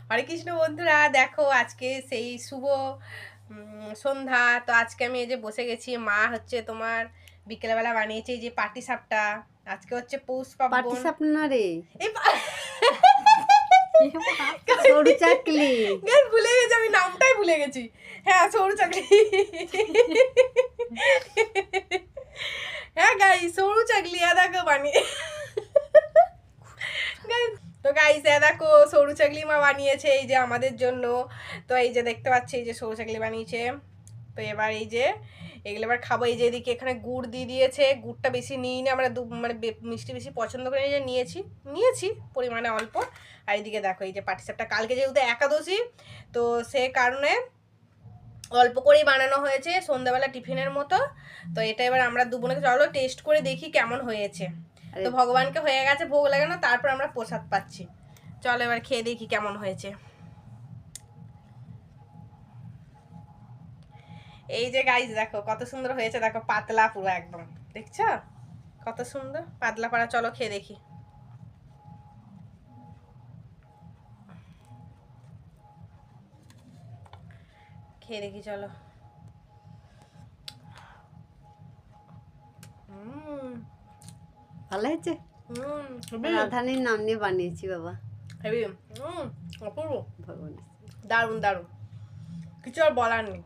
হরে কৃষ্ণ বন্ধুরা, দেখো আজকে সেই শুভ সন্ধ্যা। তো আজকে আমি এই যে বসে গেছি, মা হচ্ছে তোমার বিকেলবেলা বানিয়েছে এই যে পাটি সাপটা। আজকে হচ্ছে পৌষ পাটি পার্বণ। সাপ না রে, এই সরু চাকলি। ভুলে গেছি, আমি নামটাই ভুলে গেছি। হ্যাঁ, সরু চাকলি। হ্যাঁ গাই, সরু চাকলি দেখো বানিয়ে। তো গাইস দেখো সরু চাকলি মা বানিয়েছে এই যে আমাদের জন্য। তো এই যে দেখতে পাচ্ছি এই যে সরু চাকলি বানিয়েছে। তো এবার এই যে এগুলো এবার খাবো। এই যে এদিকে এখানে গুড় দিয়ে দিয়েছে, গুড়টা বেশি নিই না আমরা, মানে মিষ্টি বেশি পছন্দ করে এই যে নিয়েছি পরিমাণে অল্প। আর এইদিকে দেখো এই যে পাটিসাপটা, কালকে যেহেতু একাদশী, তো সে কারণে অল্প করেই বানানো হয়েছে সন্ধ্যাবেলা টিফিনের মতো। তো এটা এবার আমরা দুবোনকে চলো টেস্ট করে দেখি কেমন হয়েছে। তো ভগবানকে হয়ে গেছে ভোগ লাগানো, তারপর আমরা প্রসাদ পাচ্ছি। চলো এবার খেয়ে দেখি কেমন হয়েছে। এই যে গাইস দেখো কত সুন্দর হয়েছে, দেখো পাতলা পুরো একদম, দেখছো কত সুন্দর পাতলা পাড়া। চলো খেয়ে দেখি। খেয়ে দেখি চলো। ভালো হয়েছে। রাধানির নাম নিয়ে বানিয়েছি বাবা। হেবি। অপূর্ব, ভগবান, দারুণ দারুণ, কিছু আর বলার নেই।